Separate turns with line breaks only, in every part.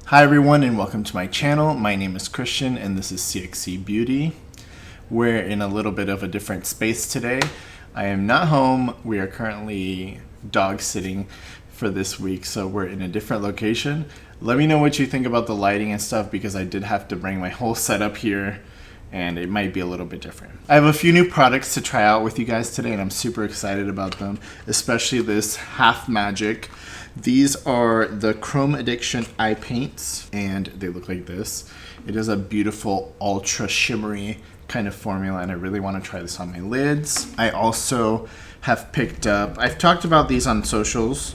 Hi everyone and welcome to my channel. My name is Christian and this is CXC Beauty. We're in a little bit of a different space today. I am not home. We are currently dog sitting for this week, so we're in a different location. Let me know what you think about the lighting and stuff because I did have to bring my whole setup here and it might be a little bit different. I have a few new products to try out with you guys today and I'm super excited about them, especially this Half Magic. These are the Chrome Addiction eye paints and they look like this. It is a beautiful ultra shimmery kind of formula and I really want to try this on my lids. I also have picked up, I've talked about these on socials,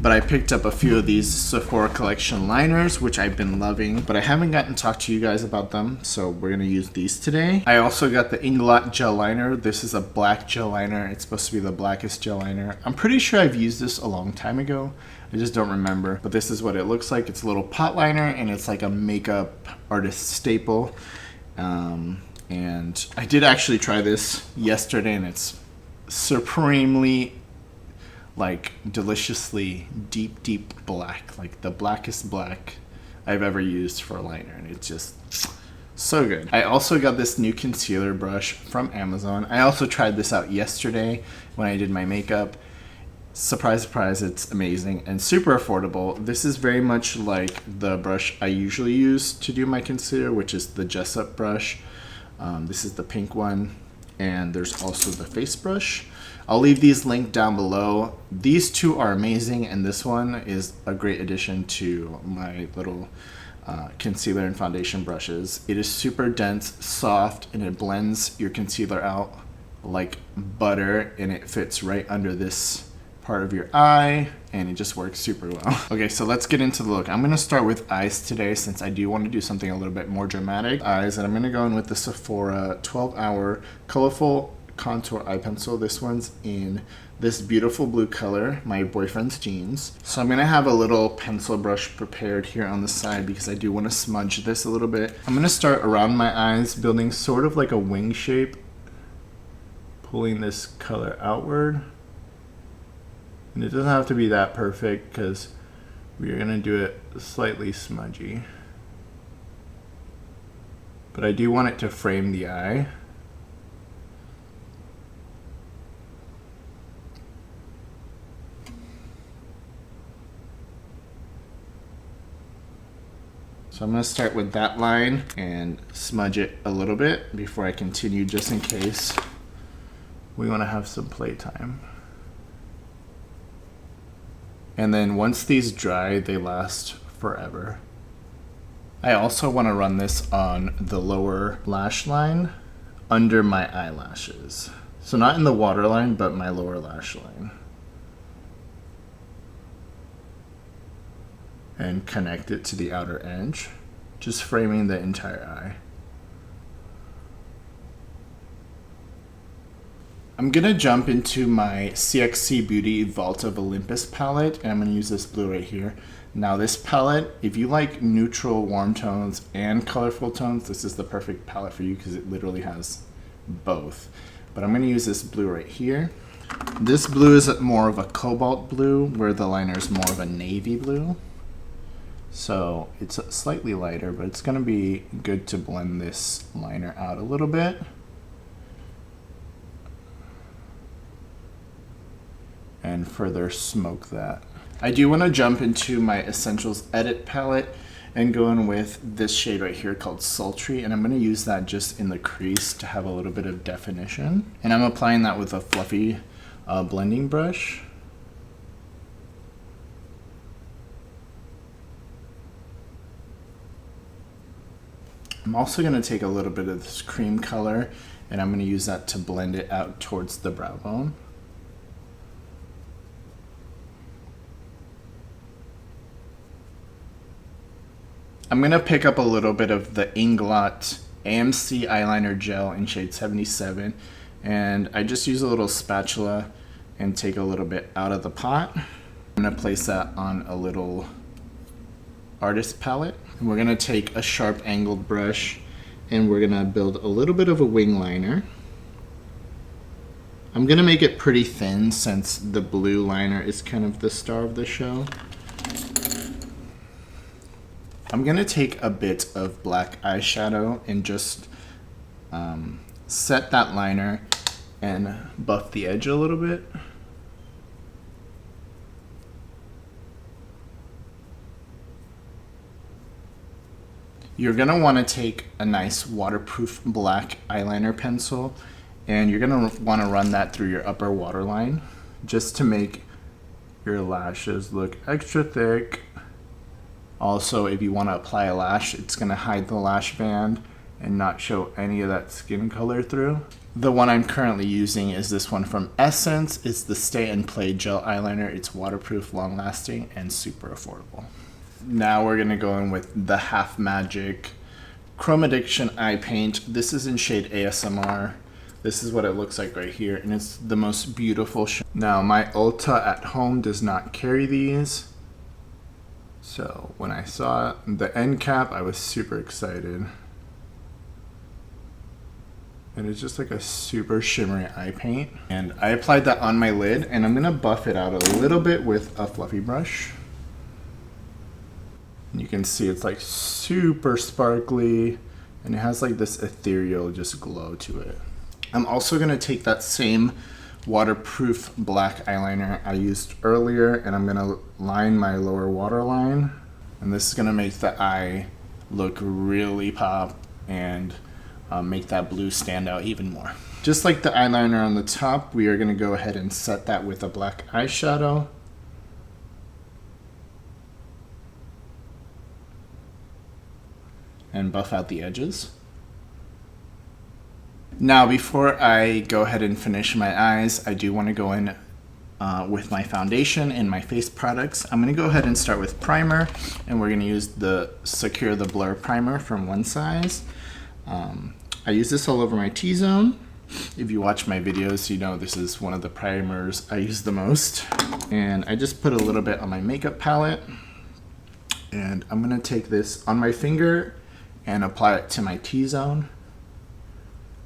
but I picked up a few of these Sephora collection liners, which I've been loving, but I haven't gotten to talk to you guys about them, so we're gonna use these today. I also got the Inglot gel liner. This is a black gel liner. It's supposed to be the blackest gel liner. I'm pretty sure I've used this a long time ago. I just don't remember, but this is what it looks like. It's a little pot liner and it's like a makeup artist staple. And I did actually try this yesterday and it's supremely, like, deliciously deep black, like the blackest black I've ever used for a liner, and it's just so good. I also got this new concealer brush from Amazon. I also tried this out yesterday when I did my makeup. Surprise, surprise, it's amazing and super affordable. This is very much like the brush I usually use to do my concealer, which is the Jessup brush. This is the pink one, and there's also the face brush. I'll leave these linked down below. These two are amazing, and this one is a great addition to my little concealer and foundation brushes. It is super dense, soft, and it blends your concealer out like butter, and it fits right under this part of your eye, and it just works super well. Okay, so let's get into the look. I'm gonna start with eyes today since I do want to do something a little bit more dramatic. Eyes, and I'm gonna go in with the Sephora 12-hour colorful contour eye pencil. This one's in this beautiful blue color, my boyfriend's jeans. So I'm gonna have a little pencil brush prepared here on the side because I do want to smudge this a little bit. I'm gonna start around my eyes, building sort of like a wing shape, pulling this color outward. And it doesn't have to be that perfect because we're gonna do it slightly smudgy. But I do want it to frame the eye. So I'm gonna start with that line and smudge it a little bit before I continue, just in case we wanna have some playtime. And then once these dry, they last forever. I also want to run this on the lower lash line under my eyelashes. So not in the waterline, but my lower lash line. And connect it to the outer edge, just framing the entire eye. I'm gonna jump into my CXC Beauty Vault of Olympus palette, and I'm gonna use this blue right here. Now this palette, if you like neutral warm tones and colorful tones, this is the perfect palette for you because it literally has both. But I'm gonna use this blue right here. This blue is more of a cobalt blue, where the liner is more of a navy blue. So it's slightly lighter, but it's gonna be good to blend this liner out a little bit. And further smoke that. I do want to jump into my Essentials Edit palette and go in with this shade right here called Sultry, and I'm going to use that just in the crease to have a little bit of definition. And I'm applying that with a fluffy blending brush. I'm also going to take a little bit of this cream color and I'm going to use that to blend it out towards the brow bone. I'm going to pick up a little bit of the Inglot AMC eyeliner gel in shade 77, and I just use a little spatula and take a little bit out of the pot. I'm going to place that on a little artist palette, and we're going to take a sharp angled brush and we're going to build a little bit of a wing liner. I'm going to make it pretty thin since the blue liner is kind of the star of the show. I'm gonna take a bit of black eyeshadow and just set that liner and buff the edge a little bit. You're gonna wanna take a nice waterproof black eyeliner pencil and you're gonna wanna run that through your upper waterline just to make your lashes look extra thick. Also, if you wanna apply a lash, it's gonna hide the lash band and not show any of that skin color through. The one I'm currently using is this one from Essence. It's the Stay and Play Gel Eyeliner. It's waterproof, long lasting, and super affordable. Now we're gonna go in with the Half Magic Chrome Addiction Eye Paint. This is in shade ASMR. This is what it looks like right here, and it's the most beautiful Now my Ulta at home does not carry these. So when I saw the end cap, I was super excited. And it's just like a super shimmery eye paint. And I applied that on my lid, and I'm gonna buff it out a little bit with a fluffy brush. You can see it's like super sparkly and it has like this ethereal just glow to it. I'm also gonna take that same waterproof black eyeliner I used earlier and I'm gonna line my lower waterline. And this is gonna make the eye look really pop and make that blue stand out even more. Just like the eyeliner on the top, we are gonna go ahead and set that with a black eyeshadow. And buff out the edges. Now, before I go ahead and finish my eyes, I do want to go in with my foundation and my face products. I'm going to go ahead and start with primer, and we're going to use the Secure the Blur primer from One Size. I use this all over my T-zone. If you watch my videos, you know this is one of the primers I use the most. And I just put a little bit on my makeup palette, and I'm going to take this on my finger and apply it to my T-zone.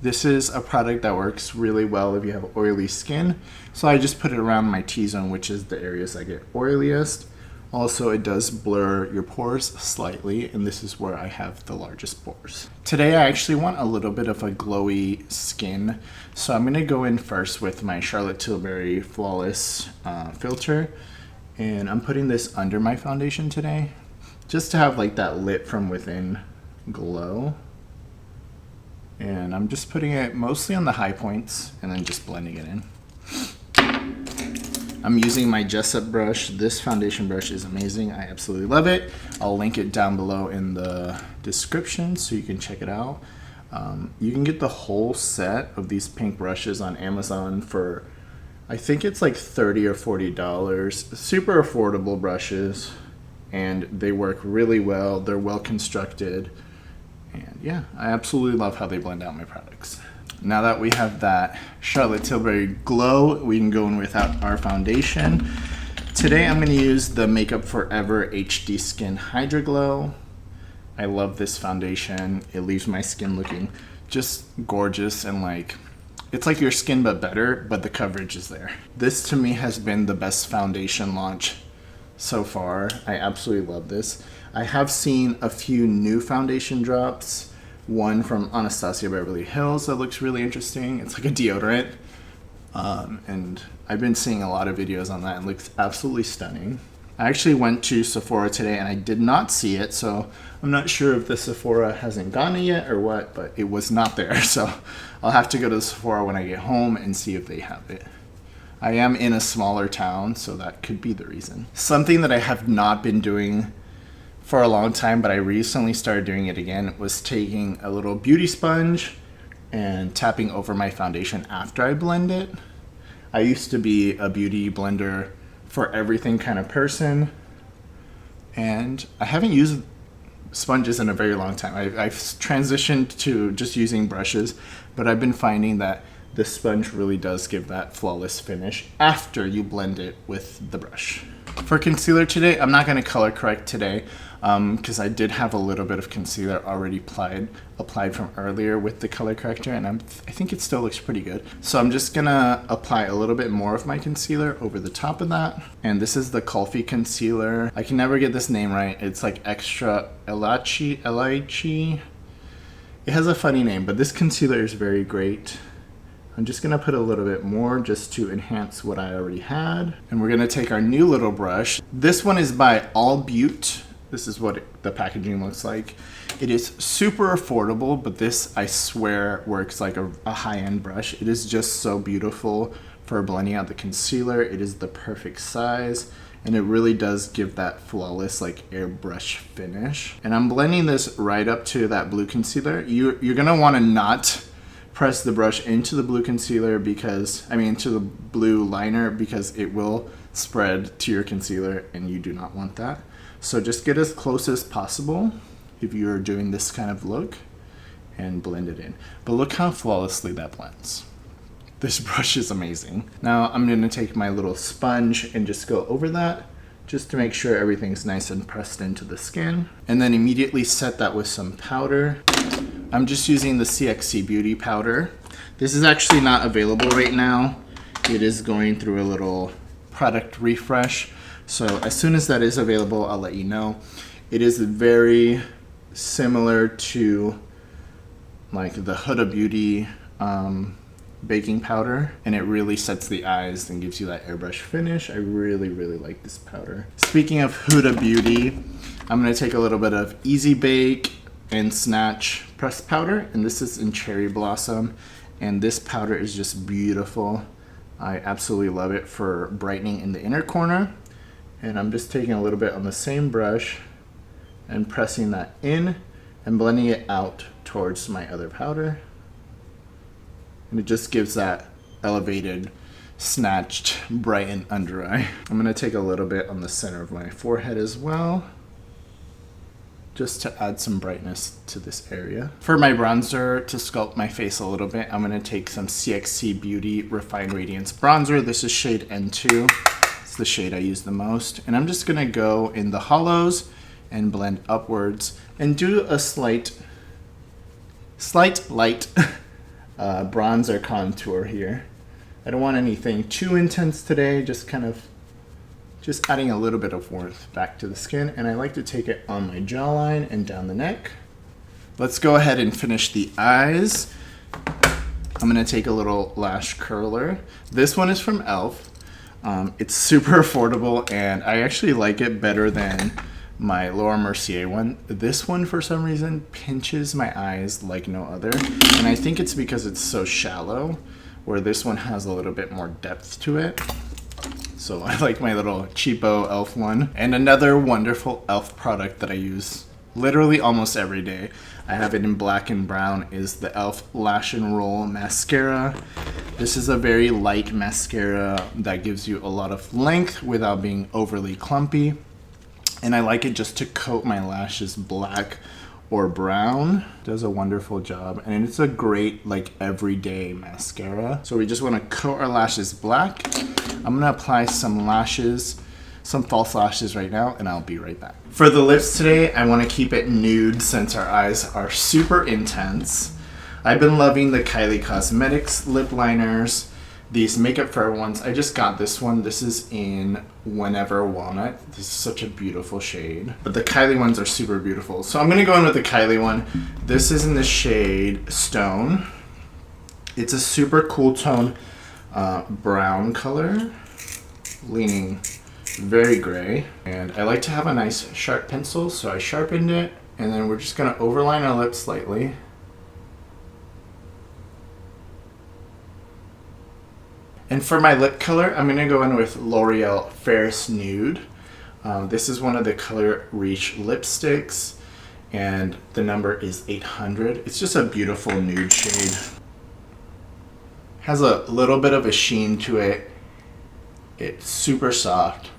This is a product that works really well if you have oily skin. So I just put it around my T-zone, which is the areas that get oiliest. Also, it does blur your pores slightly, and this is where I have the largest pores. Today, I actually want a little bit of a glowy skin. So I'm gonna go in first with my Charlotte Tilbury Flawless filter. And I'm putting this under my foundation today, just to have like that lit from within glow. And I'm just putting it mostly on the high points and then just blending it in. I'm using my Jessup brush. This foundation brush is amazing. I absolutely love it. I'll link it down below in the description so you can check it out. You can get the whole set of these pink brushes on Amazon for, I think it's like $30 or $40. Super affordable brushes, and they work really well. They're well constructed. And yeah, I absolutely love how they blend out my products. Now that we have that Charlotte Tilbury glow, we can go in without our foundation. Today I'm going to use the Makeup Forever HD Skin Hydra Glow. I love this foundation. It leaves my skin looking just gorgeous and like, it's like your skin but better, but the coverage is there. This to me has been the best foundation launch so far. I absolutely love this. I have seen a few new foundation drops. One from Anastasia Beverly Hills that looks really interesting. It's like a deodorant. And I've been seeing a lot of videos on that and it looks absolutely stunning. I actually went to Sephora today and I did not see it, so I'm not sure if the Sephora hasn't gotten it yet or what, but it was not there. So I'll have to go to the Sephora when I get home and see if they have it. I am in a smaller town, so that could be the reason. Something that I have not been doing for a long time, but I recently started doing it again, was taking a little beauty sponge and tapping over my foundation after I blend it. I used to be a beauty blender for everything kind of person, and I haven't used sponges in a very long time. I've transitioned to just using brushes, but I've been finding that the sponge really does give that flawless finish after you blend it with the brush. For concealer today, I'm not going to color correct today. because I did have a little bit of concealer already applied from earlier with the color corrector, and I think it still looks pretty good. So I'm just gonna apply a little bit more of my concealer over the top of that. And this is the Kulfi concealer. I can never get this name right. It's like extra Elichi. It has a funny name, but this concealer is very great. I'm just gonna put a little bit more just to enhance what I already had. And we're gonna take our new little brush. This one is by All Beauty. This is what the packaging looks like. It is super affordable, but this, I swear, works like a high-end brush. It is just so beautiful for blending out the concealer. It is the perfect size, and it really does give that flawless like airbrush finish. And I'm blending this right up to that blue concealer. You're gonna wanna not press the brush into the blue concealer to the blue liner, because it will spread to your concealer and you do not want that. So just get as close as possible if you're doing this kind of look and blend it in. But look how flawlessly that blends. This brush is amazing. Now I'm gonna take my little sponge and just go over that just to make sure everything's nice and pressed into the skin. And then immediately set that with some powder. I'm just using the CXC Beauty powder. This is actually not available right now. It is going through a little product refresh. So as soon as that is available, I'll let you know. It is very similar to like the Huda Beauty baking powder, and it really sets the eyes and gives you that airbrush finish. I really, really like this powder. Speaking of Huda Beauty, I'm gonna take a little bit of Easy Bake and Snatch pressed powder, and this is in Cherry Blossom, and this powder is just beautiful. I absolutely love it for brightening in the inner corner. And I'm just taking a little bit on the same brush and pressing that in and blending it out towards my other powder. And it just gives that elevated, snatched, brightened under eye. I'm gonna take a little bit on the center of my forehead as well, just to add some brightness to this area. For my bronzer, to sculpt my face a little bit, I'm gonna take some CXC Beauty Refined Radiance Bronzer. This is shade N2. The shade I use the most, and I'm just gonna go in the hollows and blend upwards and do a slight light bronzer contour here. I don't want anything too intense today, just adding a little bit of warmth back to the skin, and I like to take it on my jawline and down the neck. Let's go ahead and finish the eyes. I'm gonna take a little lash curler. This one is from e.l.f. It's super affordable, and I actually like it better than my Laura Mercier one. This one, for some reason, pinches my eyes like no other, and I think it's because it's so shallow, where this one has a little bit more depth to it. So I like my little cheapo e.l.f. one. And another wonderful e.l.f. product that I use literally almost every day, I have it in black and brown, is the e.l.f. Lash and Roll Mascara. This is a very light mascara that gives you a lot of length without being overly clumpy. And I like it just to coat my lashes black or brown. Does a wonderful job, and it's a great like everyday mascara. So we just want to coat our lashes black. I'm gonna apply some false lashes right now, and I'll be right back. For the lips today, I want to keep it nude since our eyes are super intense. I've been loving the Kylie Cosmetics lip liners, these Makeup Forever ones. I just got this one. This is in Whenever Walnut. This is such a beautiful shade. But the Kylie ones are super beautiful. So I'm going to go in with the Kylie one. This is in the shade Stone. It's a super cool tone brown color, leaning very gray. And I like to have a nice sharp pencil, so I sharpened it. And then we're just going to overline our lips slightly. And for my lip color, I'm going to go in with L'Oreal Ferris Nude. This is one of the Color Reach lipsticks, and the number is 800. It's just a beautiful nude shade. Has a little bit of a sheen to it. It's super soft.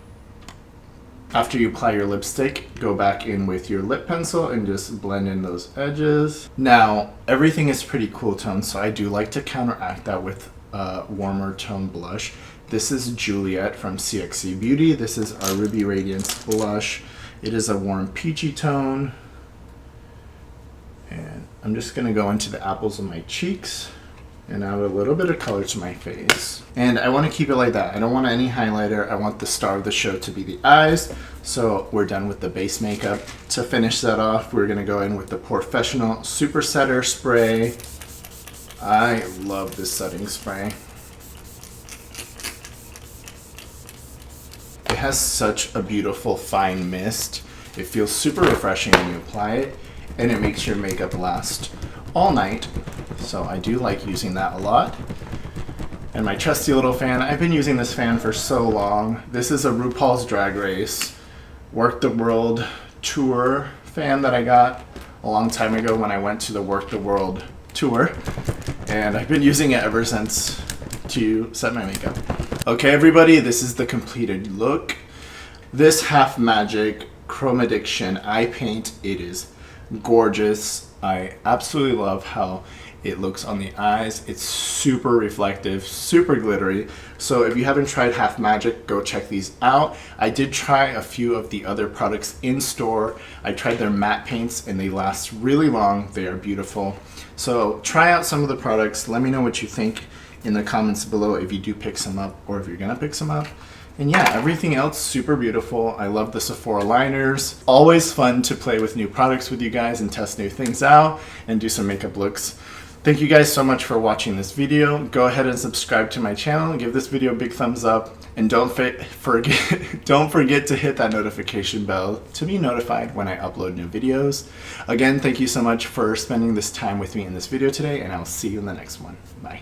After you apply your lipstick, go back in with your lip pencil and just blend in those edges. Now, everything is pretty cool tone, so I do like to counteract that with warmer tone blush. This is Juliet from CXC Beauty. This is our Ruby Radiance blush, It is a warm peachy tone. And I'm just gonna go into the apples of my cheeks and add a little bit of color to my face. And I wanna keep it like that. I don't want any highlighter. I want the star of the show to be the eyes. So we're done with the base makeup. To finish that off, we're gonna go in with the Professional Super Setter Spray. I love this setting spray. It has such a beautiful fine mist. It feels super refreshing when you apply it, and it makes your makeup last all night. So I do like using that a lot. And my trusty little fan, I've been using this fan for so long. This is a RuPaul's Drag Race Work the World Tour fan that I got a long time ago when I went to the Work the World Tour. And I've been using it ever since to set my makeup. Okay, everybody, this is the completed look. This Half Magic Chrome Addiction eye paint, it is gorgeous. I absolutely love how it looks on the eyes. It's super reflective, super glittery. So if you haven't tried Half Magic, go check these out. I did try a few of the other products in store. I tried their matte paints and they last really long. They are beautiful. So try out some of the products. Let me know what you think in the comments below if you do pick some up or if you're gonna pick some up. And yeah, everything else super beautiful. I love the Sephora liners. Always fun to play with new products with you guys and test new things out and do some makeup looks. Thank you guys so much for watching this video. Go ahead and subscribe to my channel. Give this video a big thumbs up. And don't forget to hit that notification bell to be notified when I upload new videos. Again, thank you so much for spending this time with me in this video today, and I'll see you in the next one. Bye.